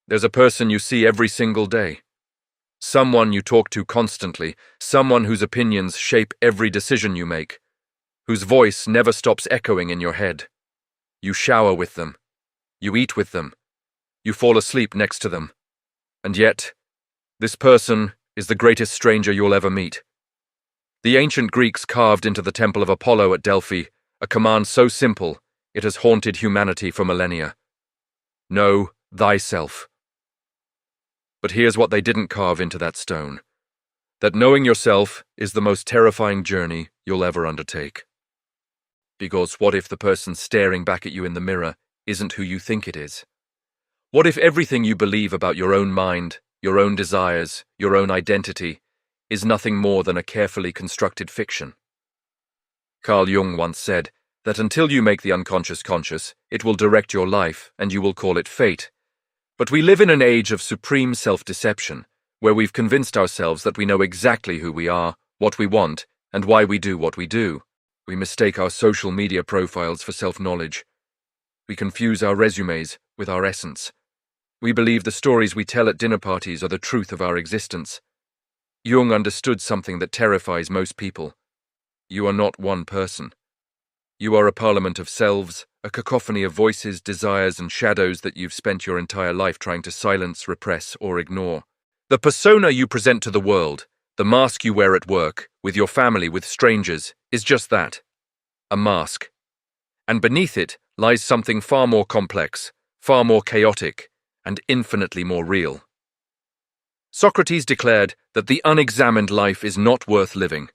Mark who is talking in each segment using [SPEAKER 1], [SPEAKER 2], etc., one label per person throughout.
[SPEAKER 1] There's a person you see every single day. Someone you talk to constantly, someone whose opinions shape every decision you make, whose voice never stops echoing in your head. You shower with them. You eat with them. You fall asleep next to them. And yet, this person is the greatest stranger you'll ever meet. The ancient Greeks carved into the Temple of Apollo at Delphi a command so simple it has haunted humanity for millennia. Know thyself. But here's what they didn't carve into that stone: that knowing yourself is the most terrifying journey you'll ever undertake. Because what if the person staring back at you in the mirror isn't who you think it is? What if everything you believe about your own mind, your own desires, your own identity, is nothing more than a carefully constructed fiction? Carl Jung once said that until you make the unconscious conscious, it will direct your life and you will call it fate. But we live in an age of supreme self-deception, where we've convinced ourselves that we know exactly who we are, what we want, and why we do what we do. We mistake our social media profiles for self-knowledge. We confuse our resumes with our essence. We believe the stories we tell at dinner parties are the truth of our existence. Jung understood something that terrifies most people. You are not one person. You are a parliament of selves, a cacophony of voices, desires, and shadows that you've spent your entire life trying to silence, repress, or ignore. The persona you present to the world, the mask you wear at work, with your family, with strangers, is just that: a mask. And beneath it lies something far more complex, far more chaotic, and infinitely more real. Socrates declared that the unexamined life is not worth living.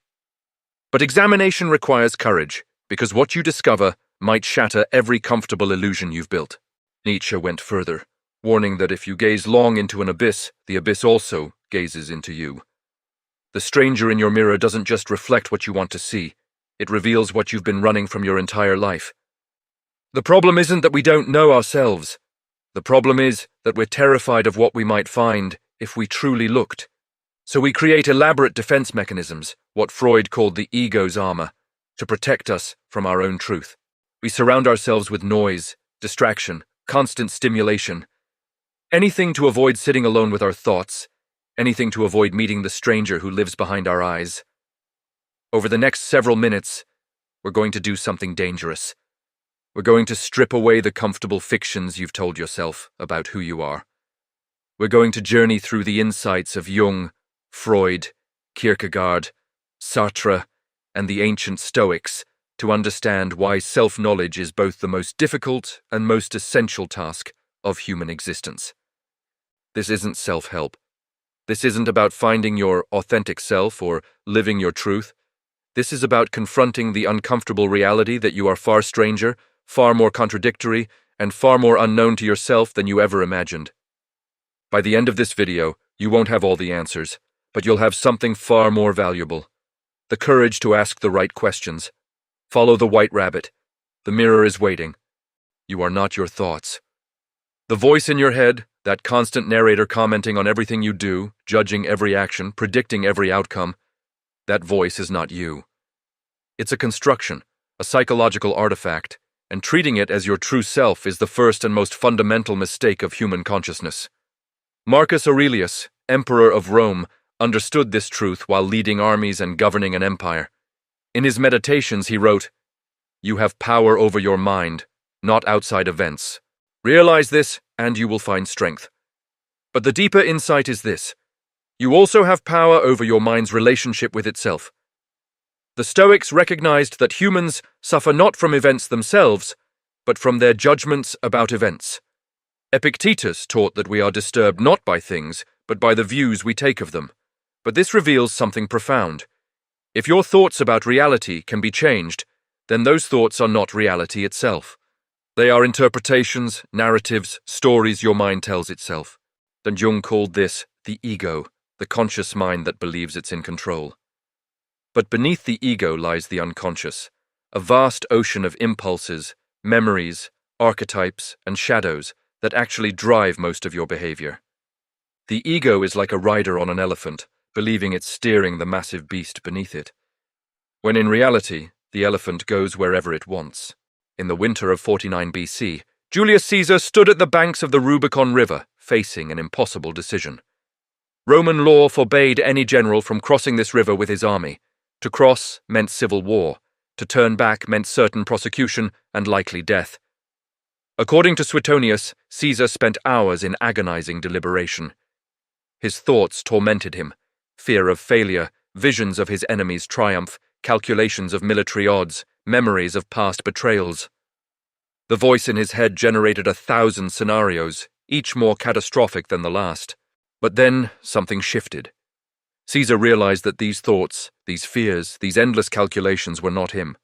[SPEAKER 1] But examination requires courage, because what you discover might shatter every comfortable illusion you've built. Nietzsche went further, warning that if you gaze long into an abyss, the abyss also gazes into you. The stranger in your mirror doesn't just reflect what you want to see, it reveals what you've been running from your entire life. The problem isn't that we don't know ourselves. The problem is that we're terrified of what we might find if we truly looked. So we create elaborate defense mechanisms, what Freud called the ego's armor, to protect us from our own truth. We surround ourselves with noise, distraction, constant stimulation. Anything to avoid sitting alone with our thoughts, anything to avoid meeting the stranger who lives behind our eyes. Over the next several minutes, we're going to do something dangerous. We're going to strip away the comfortable fictions you've told yourself about who you are. We're going to journey through the insights of Jung, Freud, Kierkegaard, Sartre, and the ancient Stoics to understand why self-knowledge is both the most difficult and most essential task of human existence. This isn't self-help. This isn't about finding your authentic self or living your truth. This is about confronting the uncomfortable reality that you are far stranger, far more contradictory, and far more unknown to yourself than you ever imagined. By the end of this video, you won't have all the answers, but you'll have something far more valuable: the courage to ask the right questions. Follow the white rabbit. The mirror is waiting. You are not your thoughts. The voice in your head, that constant narrator commenting on everything you do, judging every action, predicting every outcome, that voice is not you. It's a construction, a psychological artifact, and treating it as your true self is the first and most fundamental mistake of human consciousness. Marcus Aurelius, Emperor of Rome, understood this truth while leading armies and governing an empire. In his meditations he wrote, "You have power over your mind, not outside events. Realize this, and you will find strength." But the deeper insight is this: you also have power over your mind's relationship with itself. The Stoics recognized that humans suffer not from events themselves, but from their judgments about events. Epictetus taught that we are disturbed not by things, but by the views we take of them. But this reveals something profound. If your thoughts about reality can be changed, then those thoughts are not reality itself. They are interpretations, narratives, stories your mind tells itself. And Jung called this the ego, the conscious mind that believes it's in control. But beneath the ego lies the unconscious, a vast ocean of impulses, memories, archetypes, and shadows that actually drive most of your behavior. The ego is like a rider on an elephant, believing it's steering the massive beast beneath it, when in reality, the elephant goes wherever it wants. In the winter of 49 BC, Julius Caesar stood at the banks of the Rubicon River, facing an impossible decision. Roman law forbade any general from crossing this river with his army. To cross meant civil war. To turn back meant certain prosecution and likely death. According to Suetonius, Caesar spent hours in agonizing deliberation. His thoughts tormented him: fear of failure, visions of his enemy's triumph, calculations of military odds, memories of past betrayals. The voice in his head generated 1,000 scenarios, each more catastrophic than the last. But then something shifted. Caesar realized that these thoughts, these fears, these endless calculations were not him.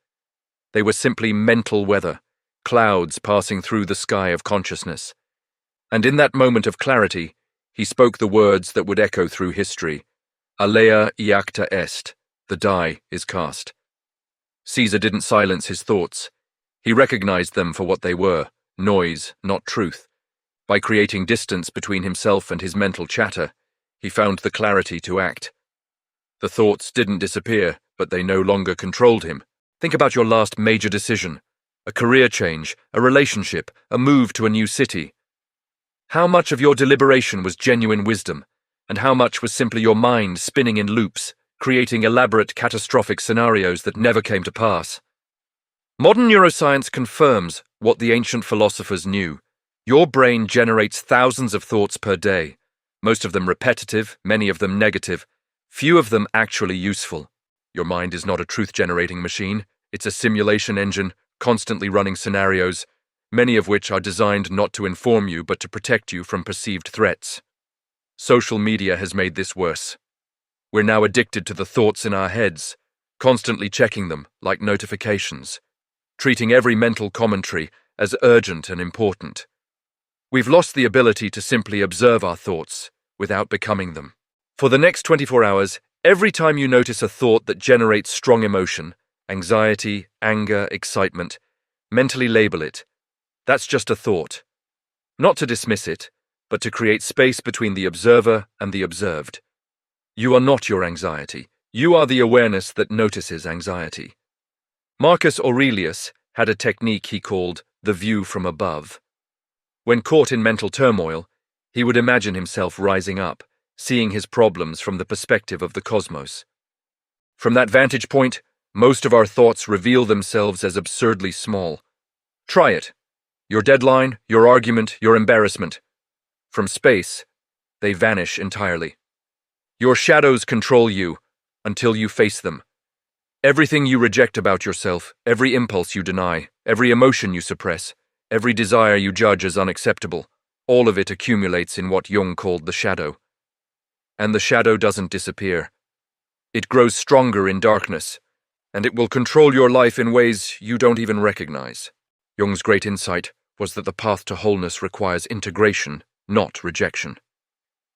[SPEAKER 1] They were simply mental weather, clouds passing through the sky of consciousness. And in that moment of clarity, he spoke the words that would echo through history: Alea iacta est, the die is cast. Caesar didn't silence his thoughts. He recognized them for what they were: noise, not truth. By creating distance between himself and his mental chatter, he found the clarity to act. The thoughts didn't disappear, but they no longer controlled him. Think about your last major decision: a career change, a relationship, a move to a new city. How much of your deliberation was genuine wisdom, and how much was simply your mind spinning in loops, creating elaborate catastrophic scenarios that never came to pass? Modern neuroscience confirms what the ancient philosophers knew. Your brain generates thousands of thoughts per day, most of them repetitive, many of them negative, few of them actually useful. Your mind is not a truth-generating machine. It's a simulation engine, constantly running scenarios, many of which are designed not to inform you but to protect you from perceived threats. Social media has made this worse. We're now addicted to the thoughts in our heads, constantly checking them like notifications, treating every mental commentary as urgent and important. We've lost the ability to simply observe our thoughts without becoming them. For the next 24 hours, every time you notice a thought that generates strong emotion, anxiety, anger, excitement, mentally label it. That's just a thought. Not to dismiss it, but to create space between the observer and the observed. You are not your anxiety. You are the awareness that notices anxiety. Marcus Aurelius had a technique he called the view from above. When caught in mental turmoil, he would imagine himself rising up, seeing his problems from the perspective of the cosmos. From that vantage point, most of our thoughts reveal themselves as absurdly small. Try it. Your deadline, your argument, your embarrassment. From space, they vanish entirely. Your shadows control you until you face them. Everything you reject about yourself, every impulse you deny, every emotion you suppress, every desire you judge as unacceptable, all of it accumulates in what Jung called the shadow. And the shadow doesn't disappear. It grows stronger in darkness, and it will control your life in ways you don't even recognize. Jung's great insight was that the path to wholeness requires integration, not rejection.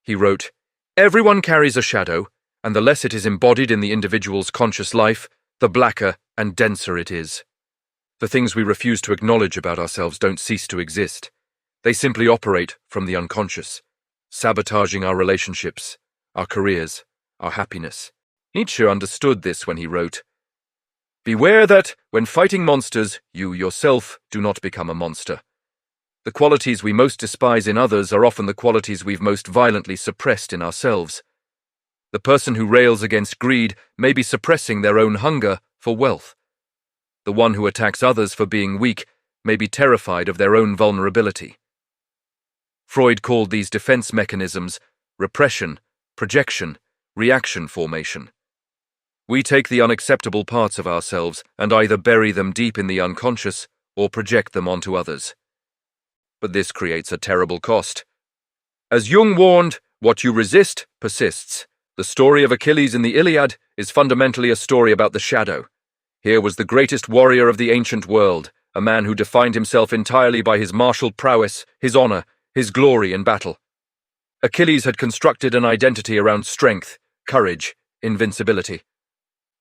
[SPEAKER 1] He wrote, "Everyone carries a shadow, and the less it is embodied in the individual's conscious life, the blacker and denser it is. The things we refuse to acknowledge about ourselves don't cease to exist. They simply operate from the unconscious, sabotaging our relationships, our careers, our happiness." Nietzsche understood this when he wrote, "Beware that, when fighting monsters, you yourself do not become a monster. The qualities we most despise in others are often the qualities we've most violently suppressed in ourselves. The person who rails against greed may be suppressing their own hunger for wealth. The one who attacks others for being weak may be terrified of their own vulnerability." Freud called these defense mechanisms repression, projection, reaction formation. We take the unacceptable parts of ourselves and either bury them deep in the unconscious or project them onto others. But this creates a terrible cost. As Jung warned, what you resist persists. The story of Achilles in the Iliad is fundamentally a story about the shadow. Here was the greatest warrior of the ancient world, a man who defined himself entirely by his martial prowess, his honor, his glory in battle. Achilles had constructed an identity around strength, courage, invincibility.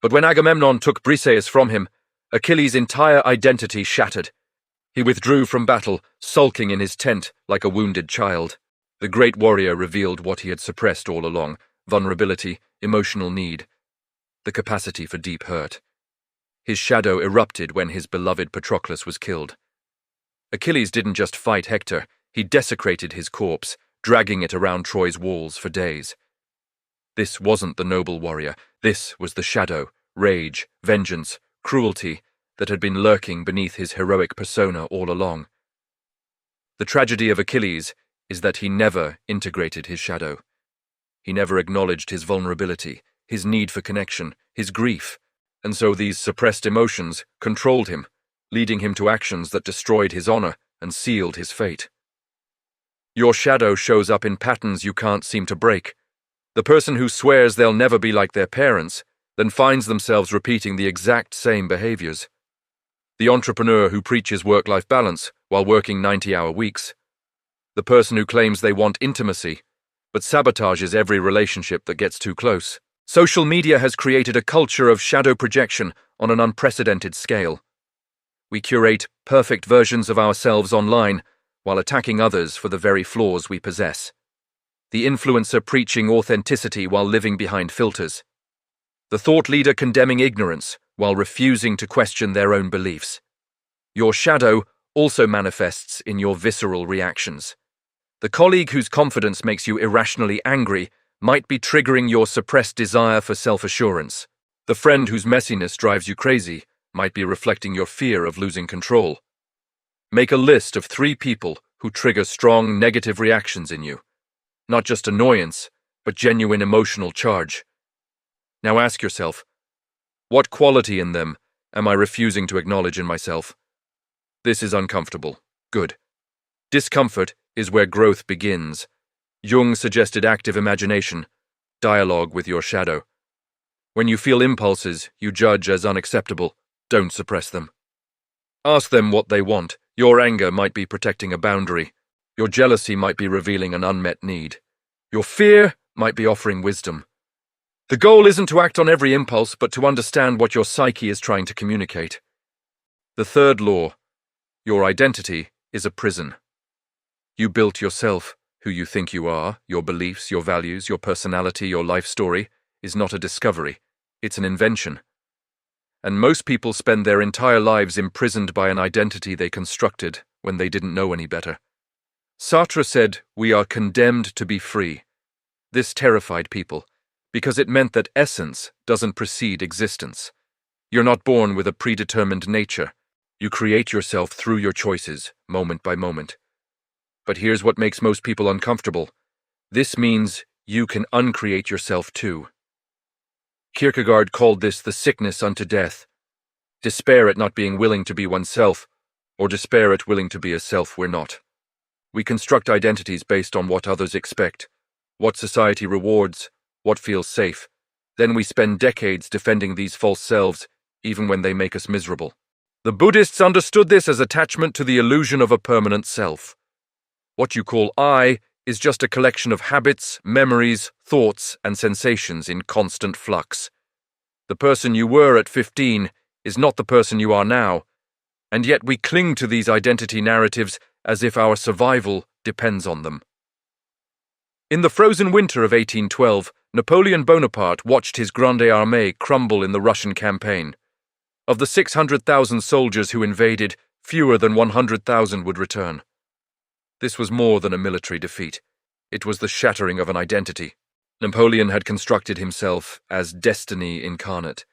[SPEAKER 1] But when Agamemnon took Briseis from him, Achilles' entire identity shattered. He withdrew from battle, sulking in his tent like a wounded child. The great warrior revealed what he had suppressed all along: vulnerability, emotional need, the capacity for deep hurt. His shadow erupted when his beloved Patroclus was killed. Achilles didn't just fight Hector, he desecrated his corpse, dragging it around Troy's walls for days. This wasn't the noble warrior. This was the shadow, rage, vengeance, cruelty that had been lurking beneath his heroic persona all along. The tragedy of Achilles is that he never integrated his shadow. He never acknowledged his vulnerability, his need for connection, his grief, and so these suppressed emotions controlled him, leading him to actions that destroyed his honor and sealed his fate. Your shadow shows up in patterns you can't seem to break. The person who swears they'll never be like their parents then finds themselves repeating the exact same behaviors. The entrepreneur who preaches work-life balance while working 90-hour weeks. The person who claims they want intimacy, but sabotages every relationship that gets too close. Social media has created a culture of shadow projection on an unprecedented scale. We curate perfect versions of ourselves online while attacking others for the very flaws we possess. The influencer preaching authenticity while living behind filters. The thought leader condemning ignorance while refusing to question their own beliefs. Your shadow also manifests in your visceral reactions. The colleague whose confidence makes you irrationally angry might be triggering your suppressed desire for self-assurance. The friend whose messiness drives you crazy might be reflecting your fear of losing control. Make a list of 3 people who trigger strong negative reactions in you. Not just annoyance, but genuine emotional charge. Now ask yourself, what quality in them am I refusing to acknowledge in myself? This is uncomfortable. Good. Discomfort is where growth begins. Jung suggested active imagination, dialogue with your shadow. When you feel impulses you judge as unacceptable, don't suppress them. Ask them what they want. Your anger might be protecting a boundary. Your jealousy might be revealing an unmet need. Your fear might be offering wisdom. The goal isn't to act on every impulse, but to understand what your psyche is trying to communicate. The 3rd law, your identity is a prison. You built yourself. Who you think you are, your beliefs, your values, your personality, your life story, is not a discovery. It's an invention. And most people spend their entire lives imprisoned by an identity they constructed when they didn't know any better. Sartre said, "We are condemned to be free." This terrified people, because it meant that essence doesn't precede existence. You're not born with a predetermined nature. You create yourself through your choices, moment by moment. But here's what makes most people uncomfortable. This means you can uncreate yourself too. Kierkegaard called this the sickness unto death. Despair at not being willing to be oneself, or despair at willing to be a self we're not. We construct identities based on what others expect, what society rewards, what feels safe. Then we spend decades defending these false selves, even when they make us miserable. The Buddhists understood this as attachment to the illusion of a permanent self. What you call I is just a collection of habits, memories, thoughts, and sensations in constant flux. The person you were at 15 is not the person you are now, and yet we cling to these identity narratives as if our survival depends on them. In the frozen winter of 1812, Napoleon Bonaparte watched his Grande Armée crumble in the Russian campaign. Of the 600,000 soldiers who invaded, fewer than 100,000 would return. This was more than a military defeat. It was the shattering of an identity. Napoleon had constructed himself as destiny incarnate,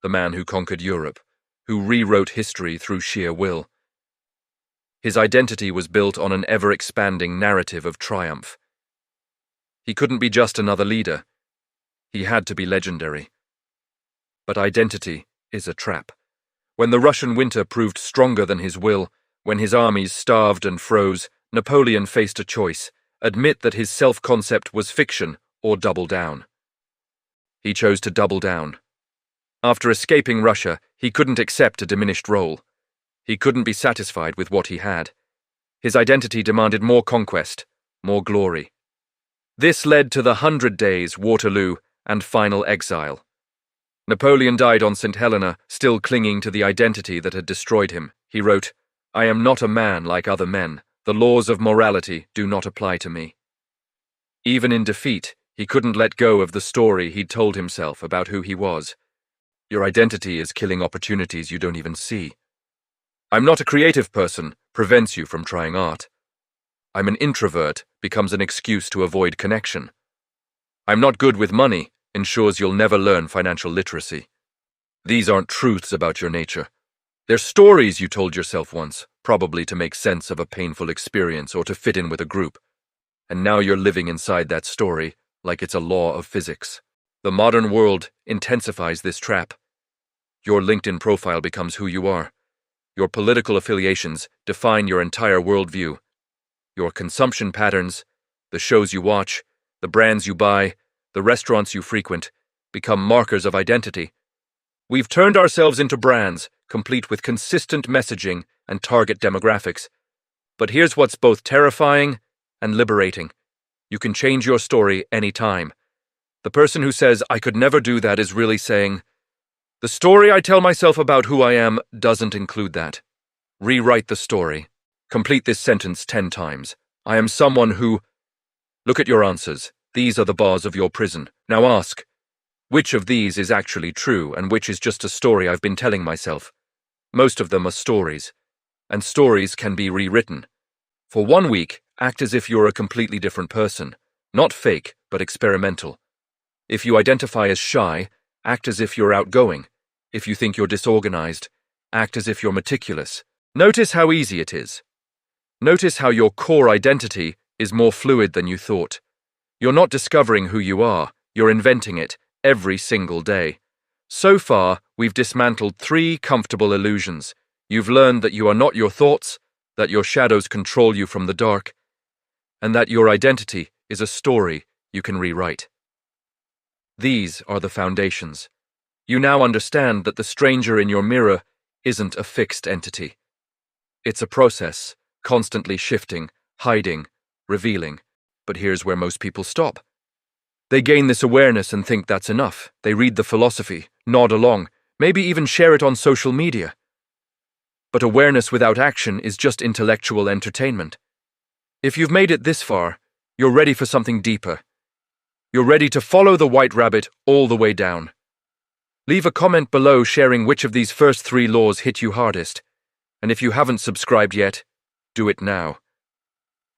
[SPEAKER 1] the man who conquered Europe, who rewrote history through sheer will. His identity was built on an ever-expanding narrative of triumph. He couldn't be just another leader. He had to be legendary. But identity is a trap. When the Russian winter proved stronger than his will, when his armies starved and froze, Napoleon faced a choice: admit that his self-concept was fiction or double down. He chose to double down. After escaping Russia, he couldn't accept a diminished role. He couldn't be satisfied with what he had. His identity demanded more conquest, more glory. This led to the 100 Days, Waterloo, and final exile. Napoleon died on St. Helena, still clinging to the identity that had destroyed him. He wrote, "I am not a man like other men. The laws of morality do not apply to me." Even in defeat, he couldn't let go of the story he'd told himself about who he was. Your identity is killing opportunities you don't even see. "I'm not a creative person" prevents you from trying art. "I'm an introvert" becomes an excuse to avoid connection. I'm not good with money ensures you'll never learn financial literacy. These aren't truths about your nature. They're stories you told yourself once, probably to make sense of a painful experience or to fit in with a group. And now you're living inside that story like it's a law of physics. The modern world intensifies this trap. Your LinkedIn profile becomes who you are. Your political affiliations define your entire worldview. Your consumption patterns, the shows you watch, the brands you buy, the restaurants you frequent, become markers of identity. We've turned ourselves into brands, complete with consistent messaging and target demographics. But here's what's both terrifying and liberating. You can change your story anytime. The person who says, "I could never do that," is really saying, "The story I tell myself about who I am doesn't include that." Rewrite the story. Complete this sentence 10 times. I am someone who... Look at your answers. These are the bars of your prison. Now ask, which of these is actually true and which is just a story I've been telling myself? Most of them are stories, and stories can be rewritten. For 1 week, act as if you're a completely different person. Not fake, but experimental. If you identify as shy, act as if you're outgoing. If you think you're disorganized, act as if you're meticulous. Notice how easy it is. Notice how your core identity is more fluid than you thought. You're not discovering who you are, you're inventing it every single day. So far, we've dismantled 3 comfortable illusions. You've learned that you are not your thoughts, that your shadows control you from the dark, and that your identity is a story you can rewrite. These are the foundations. You now understand that the stranger in your mirror isn't a fixed entity. It's a process, constantly shifting, hiding, revealing. But here's where most people stop. They gain this awareness and think that's enough. They read the philosophy, nod along, maybe even share it on social media. But awareness without action is just intellectual entertainment. If you've made it this far, you're ready for something deeper. You're ready to follow the white rabbit all the way down. Leave a comment below sharing which of these first 3 laws hit you hardest. And if you haven't subscribed yet, do it now.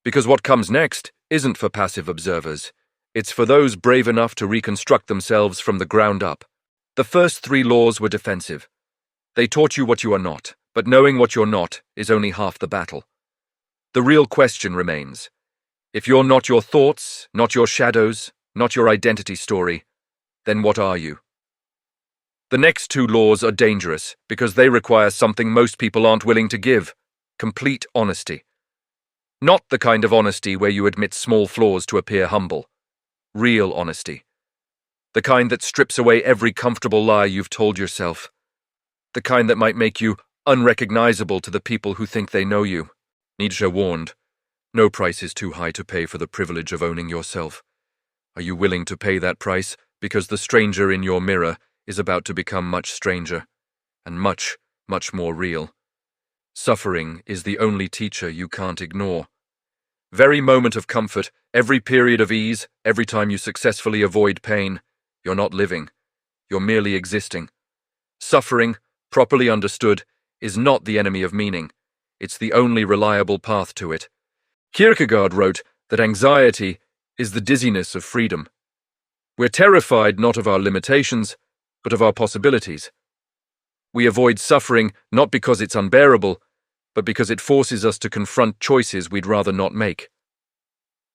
[SPEAKER 1] Because what comes next isn't for passive observers. It's for those brave enough to reconstruct themselves from the ground up. The first 3 laws were defensive. They taught you what you are not, but knowing what you're not is only half the battle. The real question remains. If you're not your thoughts, not your shadows, not your identity story, then what are you? The next 2 laws are dangerous because they require something most people aren't willing to give: complete honesty. Not the kind of honesty where you admit small flaws to appear humble. Real honesty. The kind that strips away every comfortable lie you've told yourself. The kind that might make you unrecognizable to the people who think they know you. Nietzsche warned, no price is too high to pay for the privilege of owning yourself. Are you willing to pay that price because the stranger in your mirror is about to become much stranger and much, much more real? Suffering is the only teacher you can't ignore. Very moment of comfort, every period of ease, every time you successfully avoid pain, you're not living. You're merely existing. Suffering, properly understood, is not the enemy of meaning. It's the only reliable path to it. Kierkegaard wrote that anxiety is the dizziness of freedom. We're terrified not of our limitations, but of our possibilities. We avoid suffering not because it's unbearable, but because it forces us to confront choices we'd rather not make.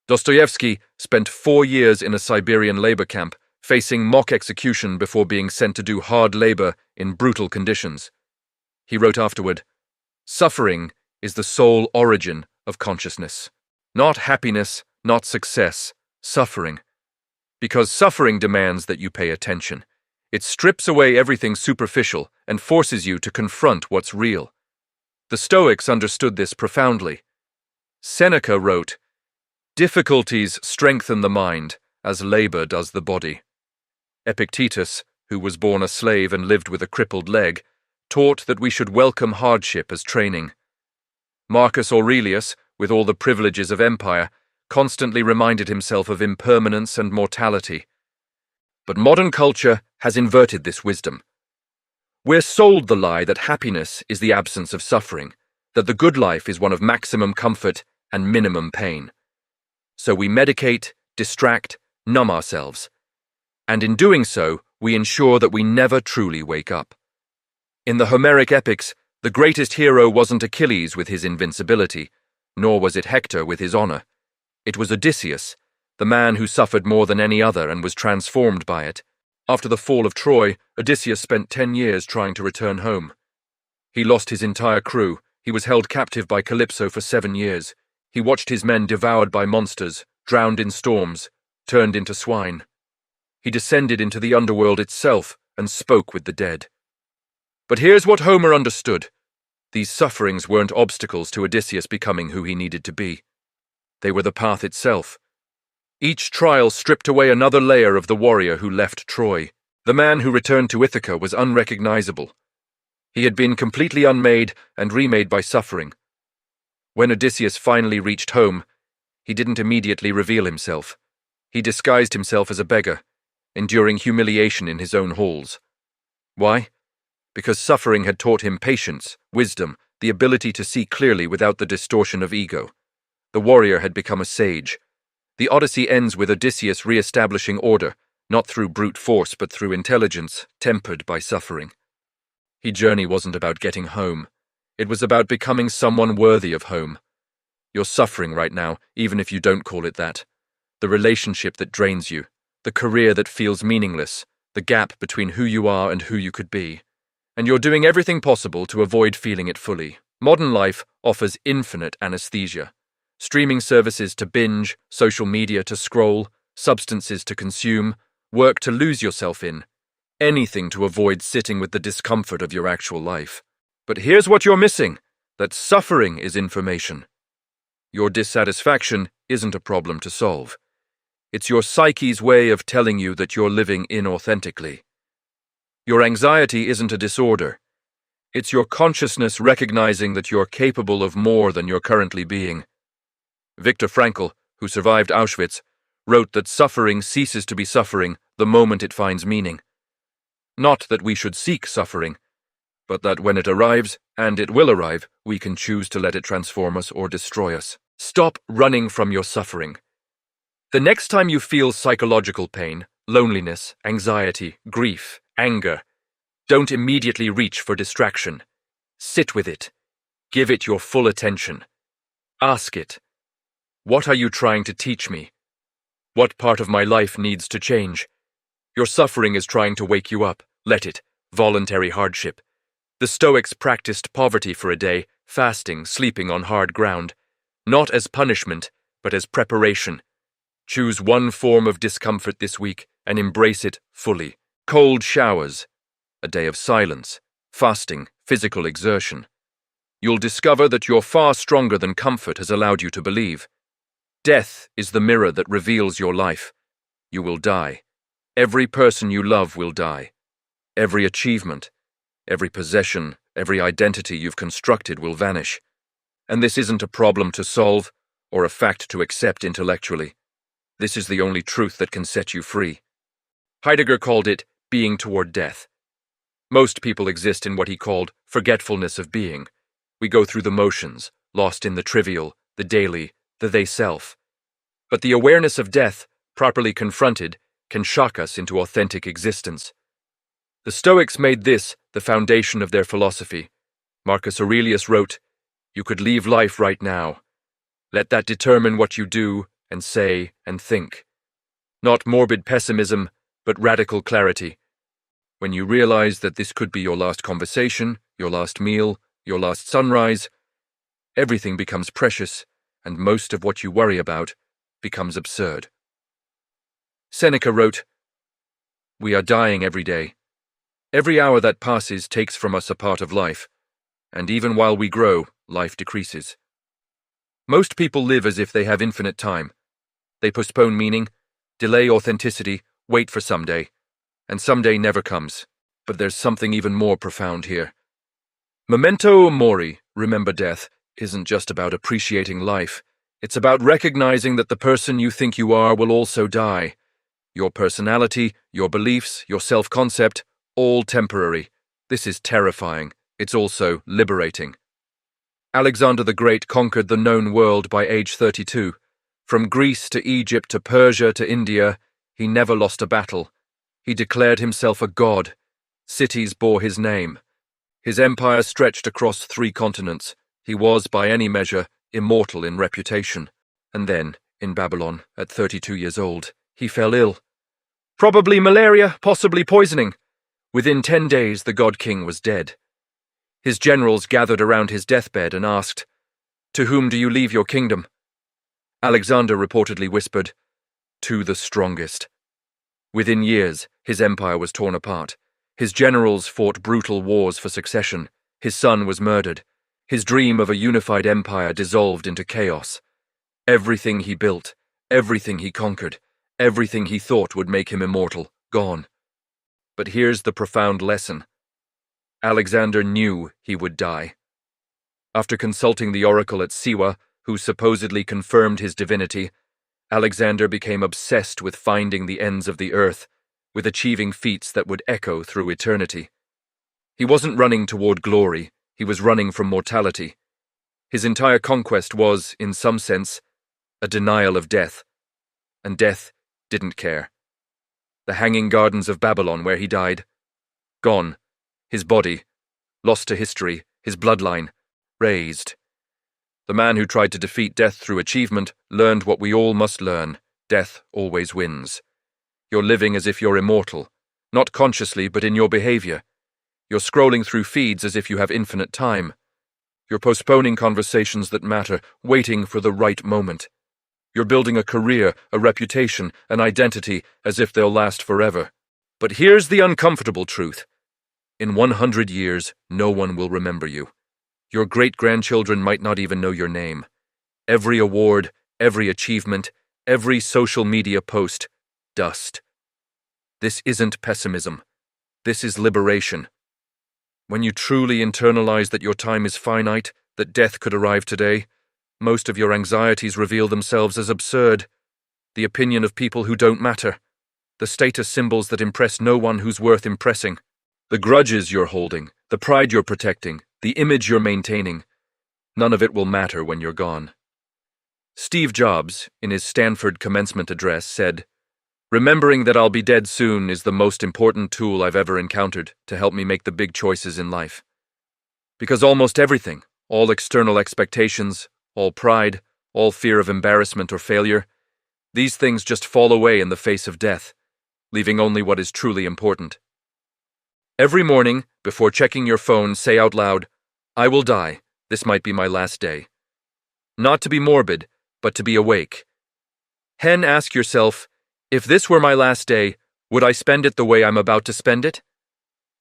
[SPEAKER 1] Dostoevsky spent 4 years in a Siberian labor camp, facing mock execution before being sent to do hard labor in brutal conditions. He wrote afterward, "Suffering is the sole origin of consciousness. Not happiness, not success, suffering. Because suffering demands that you pay attention. It strips away everything superficial and forces you to confront what's real." The Stoics understood this profoundly. Seneca wrote, "Difficulties strengthen the mind, as labor does the body." Epictetus, who was born a slave and lived with a crippled leg, taught that we should welcome hardship as training. Marcus Aurelius, with all the privileges of empire, constantly reminded himself of impermanence and mortality. But modern culture has inverted this wisdom. We're sold the lie that happiness is the absence of suffering, that the good life is one of maximum comfort and minimum pain. So we medicate, distract, numb ourselves. And in doing so, we ensure that we never truly wake up. In the Homeric epics, the greatest hero wasn't Achilles with his invincibility, nor was it Hector with his honor. It was Odysseus, the man who suffered more than any other and was transformed by it. After the fall of Troy, Odysseus spent 10 years trying to return home. He lost his entire crew. He was held captive by Calypso for 7 years. He watched his men devoured by monsters, drowned in storms, turned into swine. He descended into the underworld itself and spoke with the dead. But here's what Homer understood. These sufferings weren't obstacles to Odysseus becoming who he needed to be. They were the path itself. Each trial stripped away another layer of the warrior who left Troy. The man who returned to Ithaca was unrecognizable. He had been completely unmade and remade by suffering. When Odysseus finally reached home, he didn't immediately reveal himself. He disguised himself as a beggar, enduring humiliation in his own halls. Why? Because suffering had taught him patience, wisdom, the ability to see clearly without the distortion of ego. The warrior had become a sage. The Odyssey ends with Odysseus re-establishing order, not through brute force but through intelligence, tempered by suffering. His journey wasn't about getting home. It was about becoming someone worthy of home. You're suffering right now, even if you don't call it that. The relationship that drains you, the career that feels meaningless, the gap between who you are and who you could be. And you're doing everything possible to avoid feeling it fully. Modern life offers infinite anesthesia. Streaming services to binge, social media to scroll, substances to consume, work to lose yourself in. Anything to avoid sitting with the discomfort of your actual life. But here's what you're missing, that suffering is information. Your dissatisfaction isn't a problem to solve. It's your psyche's way of telling you that you're living inauthentically. Your anxiety isn't a disorder. It's your consciousness recognizing that you're capable of more than you're currently being. Viktor Frankl, who survived Auschwitz, wrote that suffering ceases to be suffering the moment it finds meaning. Not that we should seek suffering, but that when it arrives, and it will arrive, we can choose to let it transform us or destroy us. Stop running from your suffering. The next time you feel psychological pain, loneliness, anxiety, grief, anger, don't immediately reach for distraction. Sit with it. Give it your full attention. Ask it, what are you trying to teach me? What part of my life needs to change? Your suffering is trying to wake you up. Let it. Voluntary hardship. The Stoics practiced poverty for a day, fasting, sleeping on hard ground. Not as punishment, but as preparation. Choose one form of discomfort this week and embrace it fully. Cold showers. A day of silence. Fasting, physical exertion. You'll discover that you're far stronger than comfort has allowed you to believe. Death is the mirror that reveals your life. You will die. Every person you love will die. Every achievement, every possession, every identity you've constructed will vanish. And this isn't a problem to solve or a fact to accept intellectually. This is the only truth that can set you free. Heidegger called it being toward death. Most people exist in what he called forgetfulness of being. We go through the motions, lost in the trivial, the daily, the they-self. But the awareness of death, properly confronted, can shock us into authentic existence. The Stoics made this the foundation of their philosophy. Marcus Aurelius wrote, "You could leave life right now. Let that determine what you do and say and think." Not morbid pessimism, but radical clarity. When you realize that this could be your last conversation, your last meal, your last sunrise, everything becomes precious, and most of what you worry about becomes absurd. Seneca wrote, "We are dying every day. Every hour that passes takes from us a part of life, and even while we grow, life decreases." Most people live as if they have infinite time. They postpone meaning, delay authenticity, wait for someday, and someday never comes. But there's something even more profound here. Memento mori, remember death, isn't just about appreciating life. It's about recognizing that the person you think you are will also die. Your personality, your beliefs, your self-concept, all temporary. This is terrifying. It's also liberating. Alexander the Great conquered the known world by age 32. From Greece to Egypt to Persia to India, he never lost a battle. He declared himself a god. Cities bore his name. His empire stretched across 3 continents. He was, by any measure, immortal in reputation. And then, in Babylon, at 32 years old, he fell ill. Probably malaria, possibly poisoning. Within 10 days, the god-king was dead. His generals gathered around his deathbed and asked, "To whom do you leave your kingdom?" Alexander reportedly whispered, "To the strongest." Within years, his empire was torn apart. His generals fought brutal wars for succession. His son was murdered. His dream of a unified empire dissolved into chaos. Everything he built, everything he conquered, everything he thought would make him immortal, gone. But here's the profound lesson. Alexander knew he would die. After consulting the oracle at Siwa, who supposedly confirmed his divinity, Alexander became obsessed with finding the ends of the earth, with achieving feats that would echo through eternity. He wasn't running toward glory, he was running from mortality. His entire conquest was, in some sense, a denial of death. And death didn't care. The hanging gardens of Babylon where he died, gone. His body, lost to history, his bloodline, raised. The man who tried to defeat death through achievement learned what we all must learn: death always wins. You're living as if you're immortal, not consciously but in your behavior. You're scrolling through feeds as if you have infinite time. You're postponing conversations that matter, waiting for the right moment. You're building a career, a reputation, an identity as if they'll last forever. But here's the uncomfortable truth. In 100 years, no one will remember you. Your great-grandchildren might not even know your name. Every award, every achievement, every social media post, dust. This isn't pessimism. This is liberation. When you truly internalize that your time is finite, that death could arrive today, most of your anxieties reveal themselves as absurd. The opinion of people who don't matter. The status symbols that impress no one who's worth impressing. The grudges you're holding, the pride you're protecting, the image you're maintaining. None of it will matter when you're gone. Steve Jobs, in his Stanford commencement address, said, "Remembering that I'll be dead soon is the most important tool I've ever encountered to help me make the big choices in life. Because almost everything, all external expectations, all pride, all fear of embarrassment or failure, these things just fall away in the face of death, leaving only what is truly important. Every morning, before checking your phone, say out loud, 'I will die. This might be my last day.' Not to be morbid, but to be awake. Ask yourself, if this were my last day, would I spend it the way I'm about to spend it?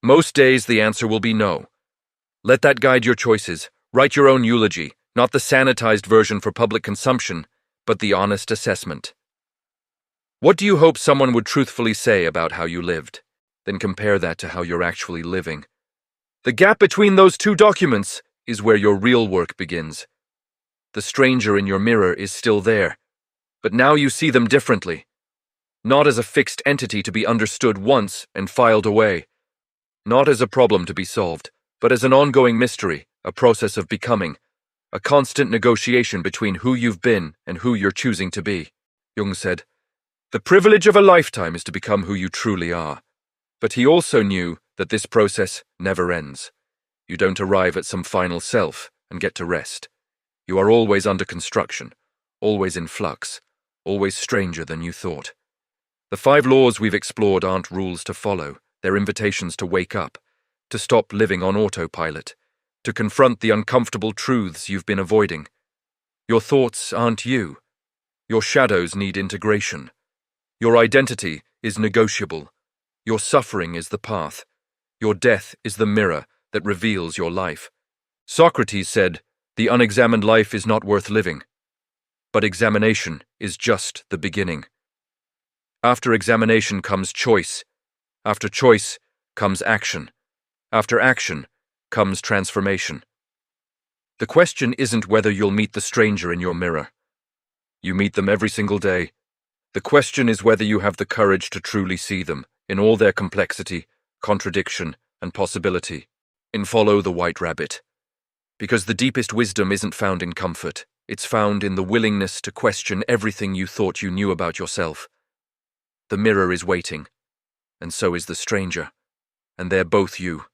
[SPEAKER 1] Most days the answer will be no. Let that guide your choices. Write your own eulogy, not the sanitized version for public consumption, but the honest assessment. What do you hope someone would truthfully say about how you lived? Then compare that to how you're actually living. The gap between those 2 documents is where your real work begins. The stranger in your mirror is still there, but now you see them differently. Not as a fixed entity to be understood once and filed away. Not as a problem to be solved, but as an ongoing mystery, a process of becoming, a constant negotiation between who you've been and who you're choosing to be. Jung said, "The privilege of a lifetime is to become who you truly are." But he also knew that this process never ends. You don't arrive at some final self and get to rest. You are always under construction, always in flux, always stranger than you thought. The 5 laws we've explored aren't rules to follow, they're invitations to wake up, to stop living on autopilot, to confront the uncomfortable truths you've been avoiding. Your thoughts aren't you. Your shadows need integration. Your identity is negotiable. Your suffering is the path. Your death is the mirror that reveals your life. Socrates said, "The unexamined life is not worth living." But examination is just the beginning. After examination comes choice. After choice comes action. After action comes transformation. The question isn't whether you'll meet the stranger in your mirror. You meet them every single day. The question is whether you have the courage to truly see them, in all their complexity, contradiction, and possibility, in Follow the White Rabbit. Because the deepest wisdom isn't found in comfort, It's found in the willingness to question everything you thought you knew about yourself. The mirror is waiting, and so is the stranger, and they're both you.